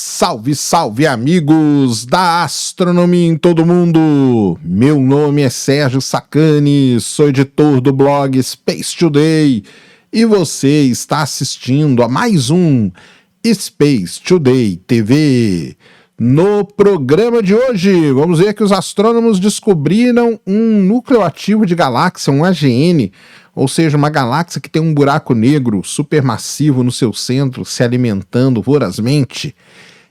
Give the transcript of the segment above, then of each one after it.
Salve, salve amigos da astronomia em todo mundo! Meu nome é Sérgio Sacani, sou editor do blog Space Today e você está assistindo a mais um Space Today TV. No programa de hoje, vamos ver que os astrônomos descobriram um núcleo ativo de galáxia, um AGN, ou seja, uma galáxia que tem um buraco negro supermassivo no seu centro, se alimentando vorazmente.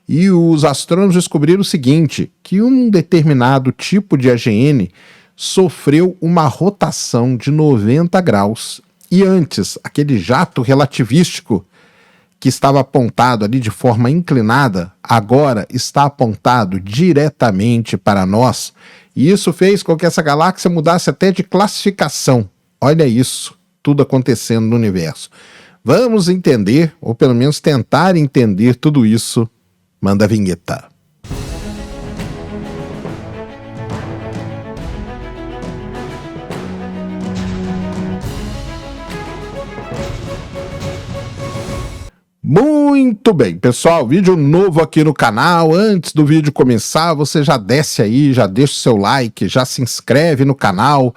E os astrônomos descobriram o seguinte, que um determinado tipo de AGN sofreu uma rotação de 90 graus. E antes, aquele jato relativístico que estava apontado ali de forma inclinada, agora está apontado diretamente para nós. E isso fez com que essa galáxia mudasse até de classificação. Olha isso, tudo acontecendo no universo. Vamos entender, ou pelo menos tentar entender tudo isso. Manda a vinheta. Muito bem, pessoal, vídeo novo aqui no canal. Antes do vídeo começar, você já desce aí, já deixa o seu like, já se inscreve no canal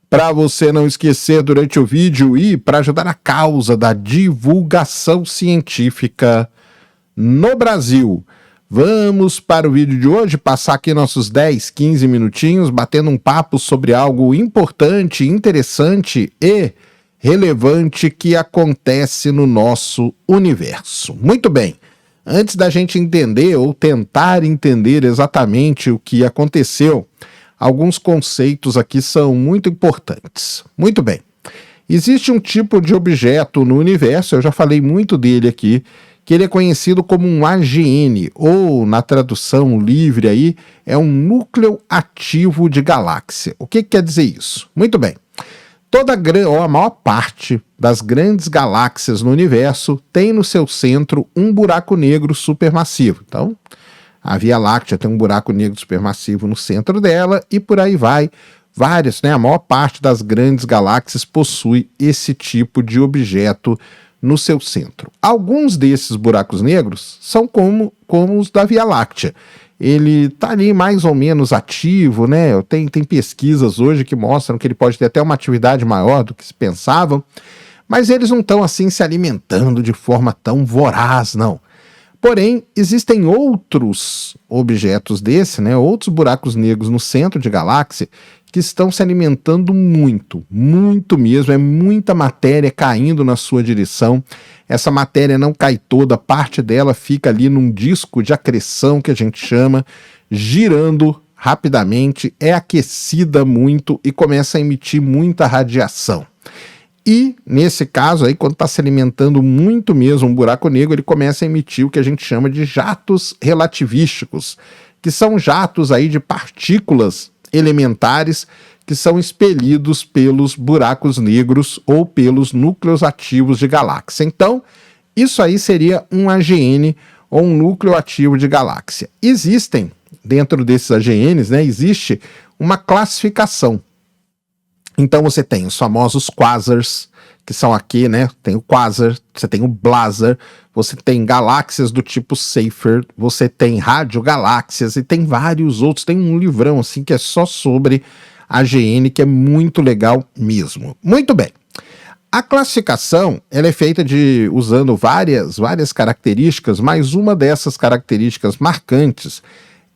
para você não esquecer durante o vídeo e para ajudar a causa da divulgação científica no Brasil. Vamos para o vídeo de hoje, passar aqui nossos 10, 15 minutinhos, batendo um papo sobre algo importante, interessante e relevante que acontece no nosso universo. Muito bem, antes da gente entender ou tentar entender exatamente o que aconteceu, alguns conceitos aqui são muito importantes. Muito bem, existe um tipo de objeto no universo, eu já falei muito dele aqui, que ele é conhecido como um AGN, ou na tradução livre aí, é um núcleo ativo de galáxia. O que quer dizer isso? Muito bem. A maior parte das grandes galáxias no universo tem no seu centro um buraco negro supermassivo. Então, a Via Láctea tem um buraco negro supermassivo no centro dela e por aí vai. Várias, né? A maior parte das grandes galáxias possui esse tipo de objeto no seu centro. Alguns desses buracos negros são como os da Via Láctea. Ele está ali mais ou menos ativo, né? Tem pesquisas hoje que mostram que ele pode ter até uma atividade maior do que se pensava, mas eles não estão assim se alimentando de forma tão voraz, não. Porém, existem outros objetos desse, né? Outros buracos negros no centro de galáxia que estão se alimentando muito, muito mesmo, é muita matéria caindo na sua direção. Essa matéria não cai toda, parte dela fica ali num disco de acreção que a gente chama, girando rapidamente, é aquecida muito e começa a emitir muita radiação. E, nesse caso aí, quando está se alimentando muito mesmo um buraco negro, ele começa a emitir o que a gente chama de jatos relativísticos, que são jatos aí de partículas elementares que são expelidos pelos buracos negros ou pelos núcleos ativos de galáxia. Então, isso aí seria um AGN ou um núcleo ativo de galáxia. Existem, dentro desses AGNs, né, existe uma classificação. Então você tem os famosos quasars, que são aqui, né? Tem o quasar, você tem o blazar, você tem galáxias do tipo Seyfert, você tem radiogaláxias e tem vários outros. Tem um livrão assim que é só sobre AGN, que é muito legal mesmo. Muito bem. A classificação ela é feita usando várias características, mas uma dessas características marcantes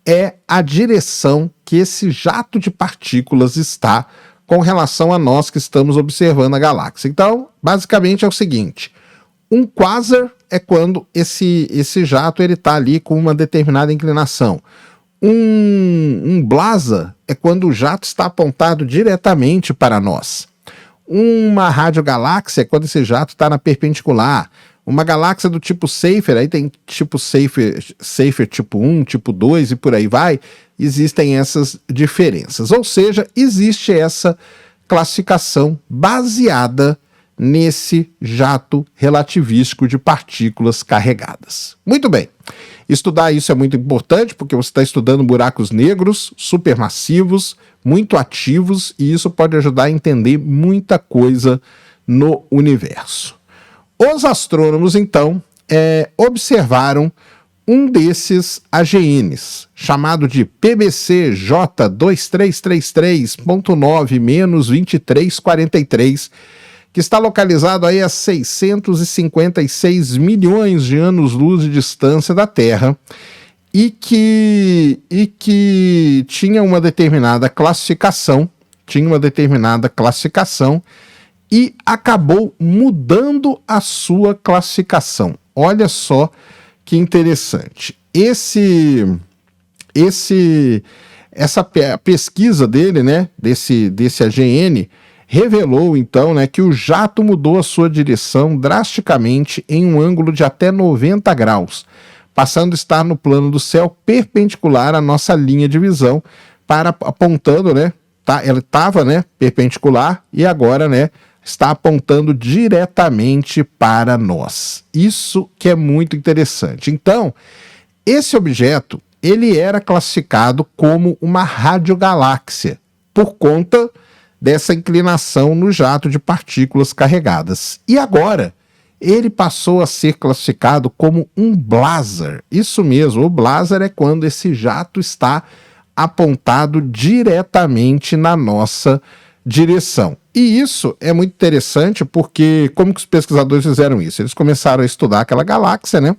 é a direção que esse jato de partículas está com relação a nós que estamos observando a galáxia. Então, basicamente é o seguinte, um quasar é quando esse jato está ali com uma determinada inclinação. Um blazar é quando o jato está apontado diretamente para nós. Uma radiogaláxia é quando esse jato está na perpendicular. Uma galáxia do tipo Seyfert, aí tem tipo Seyfert tipo 1, tipo 2 e por aí vai, existem essas diferenças. Ou seja, existe essa classificação baseada nesse jato relativístico de partículas carregadas. Muito bem, estudar isso é muito importante porque você está estudando buracos negros supermassivos, muito ativos, e isso pode ajudar a entender muita coisa no universo. Os astrônomos, então, observaram um desses AGNs, chamado de PBCJ2333.9-2343, que está localizado aí a 656 milhões de anos-luz de distância da Terra, e que tinha uma determinada classificação, e acabou mudando a sua classificação. Olha só que interessante. Essa pesquisa dele, né, desse AGN, revelou então, né, que o jato mudou a sua direção drasticamente em um ângulo de até 90 graus, passando a estar no plano do céu perpendicular à nossa linha de visão, apontando, né, ela estava, né, perpendicular e agora, né, está apontando diretamente para nós. Isso que é muito interessante. Então, esse objeto, ele era classificado como uma radiogaláxia, por conta dessa inclinação no jato de partículas carregadas. E agora, ele passou a ser classificado como um blazar. Isso mesmo, o blazar é quando esse jato está apontado diretamente na nossa direção. E isso é muito interessante porque como que os pesquisadores fizeram isso? Eles começaram a estudar aquela galáxia, né?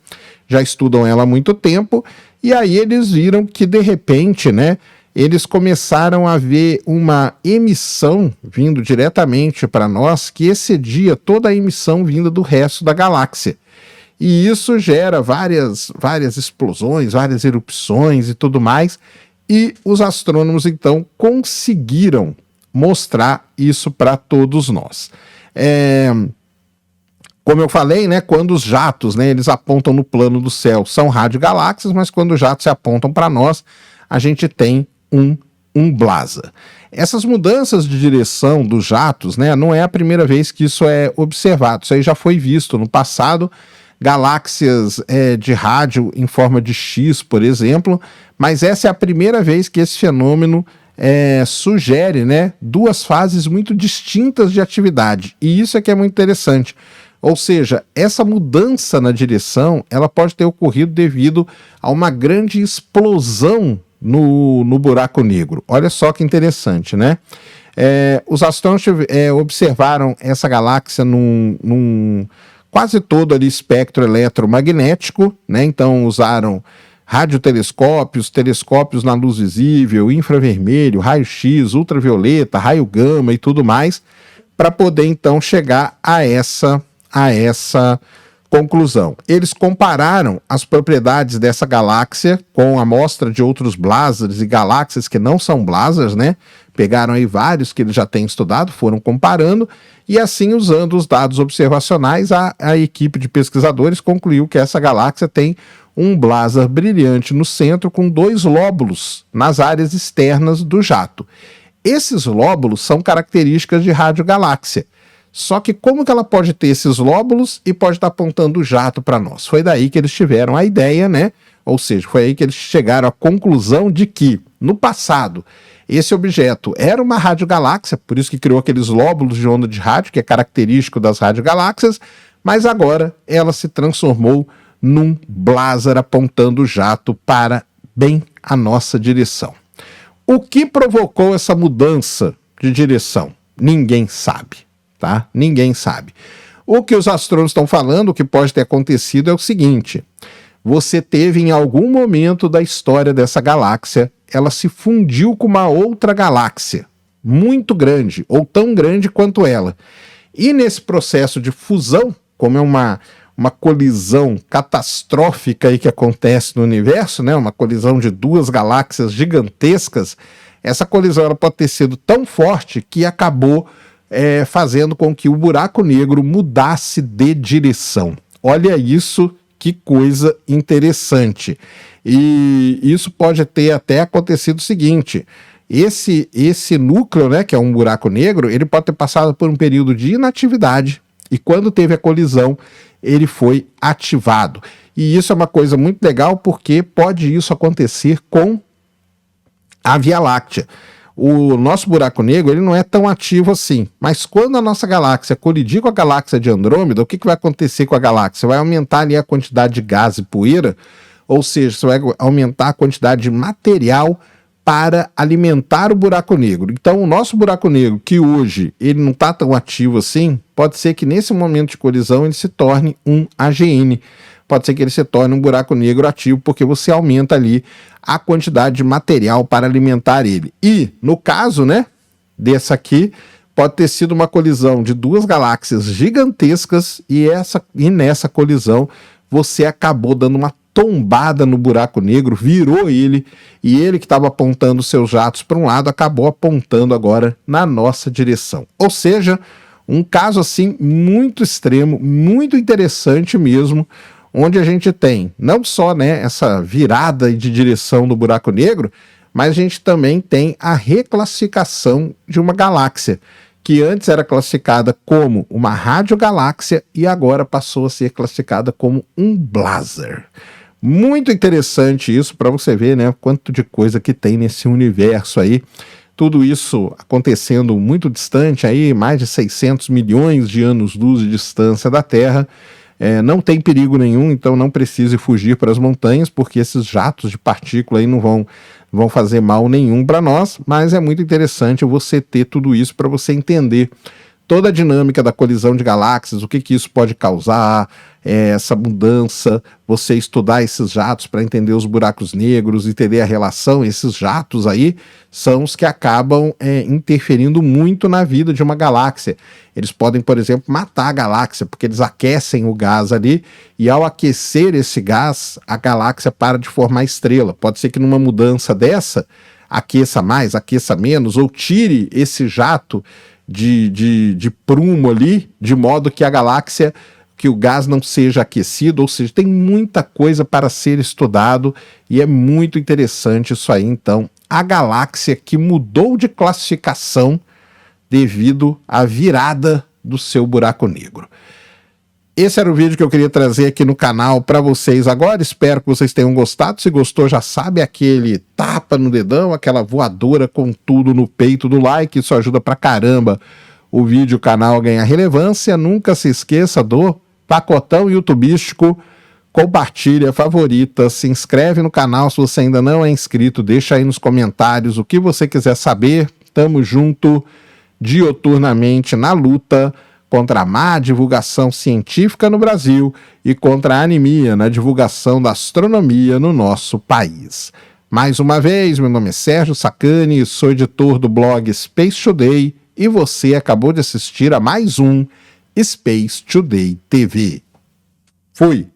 Já estudam ela há muito tempo, e aí eles viram que de repente, né, eles começaram a ver uma emissão vindo diretamente para nós que excedia toda a emissão vinda do resto da galáxia. E isso gera várias explosões, várias erupções e tudo mais, e os astrônomos então conseguiram mostrar isso para todos nós. Como eu falei, né, quando os jatos, né, eles apontam no plano do céu, são radiogaláxias, mas quando os jatos se apontam para nós, a gente tem um blazar. Essas mudanças de direção dos jatos, né, não é a primeira vez que isso é observado. Isso aí já foi visto no passado, galáxias de rádio em forma de X, por exemplo, mas essa é a primeira vez que esse fenômeno sugere, né, duas fases muito distintas de atividade. E isso é que é muito interessante. Ou seja, essa mudança na direção, ela pode ter ocorrido devido a uma grande explosão no buraco negro. Olha só que interessante, né? Os astrônomos observaram essa galáxia num quase todo ali espectro eletromagnético, né? Então usaram radiotelescópios, telescópios na luz visível, infravermelho, raio-x, ultravioleta, raio gama e tudo mais, para poder então chegar a essa conclusão. Eles compararam as propriedades dessa galáxia com a amostra de outros blazars e galáxias que não são blazars, né? Pegaram aí vários que eles já têm estudado, foram comparando, e assim, usando os dados observacionais, a equipe de pesquisadores concluiu que essa galáxia tem um blazar brilhante no centro com 2 lóbulos nas áreas externas do jato. Esses lóbulos são características de radiogaláxia. Só que como que ela pode ter esses lóbulos e pode estar apontando o jato para nós? Foi daí que eles tiveram a ideia, né? Ou seja, foi aí que eles chegaram à conclusão de que, no passado, esse objeto era uma radiogaláxia, por isso que criou aqueles lóbulos de onda de rádio, que é característico das radiogaláxias, mas agora ela se transformou num blazar apontando o jato para bem a nossa direção. O que provocou essa mudança de direção? Ninguém sabe. Tá? Ninguém sabe. O que os astrônomos estão falando, o que pode ter acontecido é o seguinte: você teve em algum momento da história dessa galáxia, ela se fundiu com uma outra galáxia, muito grande, ou tão grande quanto ela. E nesse processo de fusão, como é uma colisão catastrófica aí que acontece no universo, né? Uma colisão de 2 galáxias gigantescas, essa colisão ela pode ter sido tão forte que acabou fazendo com que o buraco negro mudasse de direção. Olha isso, que coisa interessante. E isso pode ter até acontecido o seguinte: esse núcleo, né, que é um buraco negro, ele pode ter passado por um período de inatividade e quando teve a colisão, ele foi ativado. E isso é uma coisa muito legal porque pode isso acontecer com a Via Láctea. O nosso buraco negro ele não é tão ativo assim, mas quando a nossa galáxia colidir com a galáxia de Andrômeda, o que vai acontecer com a galáxia? Vai aumentar ali a quantidade de gás e poeira, ou seja, você vai aumentar a quantidade de material para alimentar o buraco negro. Então, o nosso buraco negro, que hoje ele não está tão ativo assim, pode ser que nesse momento de colisão ele se torne um AGN. Pode ser que ele se torne um buraco negro ativo, porque você aumenta ali a quantidade de material para alimentar ele. E, no caso, né, dessa aqui, pode ter sido uma colisão de duas galáxias gigantescas e nessa colisão você acabou dando uma tombada no buraco negro, virou ele, e ele que estava apontando seus jatos para um lado, acabou apontando agora na nossa direção. Ou seja, um caso assim muito extremo, muito interessante mesmo, onde a gente tem não só, né, essa virada de direção do buraco negro, mas a gente também tem a reclassificação de uma galáxia, que antes era classificada como uma radiogaláxia e agora passou a ser classificada como um blazar. Muito interessante isso, para você ver, né, quanto de coisa que tem nesse universo aí. Tudo isso acontecendo muito distante, aí, mais de 600 milhões de anos-luz de distância da Terra. Não tem perigo nenhum, então não precise fugir para as montanhas, porque esses jatos de partícula aí não vão fazer mal nenhum para nós, mas é muito interessante você ter tudo isso para você entender toda a dinâmica da colisão de galáxias, o que isso pode causar, essa mudança, você estudar esses jatos para entender os buracos negros, entender a relação. Esses jatos aí são os que acabam interferindo muito na vida de uma galáxia. Eles podem, por exemplo, matar a galáxia, porque eles aquecem o gás ali, e ao aquecer esse gás, a galáxia para de formar estrela. Pode ser que numa mudança dessa, aqueça mais, aqueça menos, ou tire esse jato de prumo ali, de modo que a galáxia, que o gás não seja aquecido. Ou seja, tem muita coisa para ser estudado e é muito interessante isso aí. Então, a galáxia que mudou de classificação devido à virada do seu buraco negro. Esse era o vídeo que eu queria trazer aqui no canal para vocês agora. Espero que vocês tenham gostado. Se gostou, já sabe, aquele tapa no dedão, aquela voadora com tudo no peito do like. Isso ajuda pra caramba o vídeo, o canal a ganhar relevância. Nunca se esqueça do pacotão youtubístico. Compartilha, favorita, se inscreve no canal se você ainda não é inscrito. Deixa aí nos comentários o que você quiser saber. Tamo junto dioturnamente na luta contra a má divulgação científica no Brasil e contra a anemia na divulgação da astronomia no nosso país. Mais uma vez, meu nome é Sérgio Sacani, sou editor do blog Space Today e você acabou de assistir a mais um Space Today TV. Fui!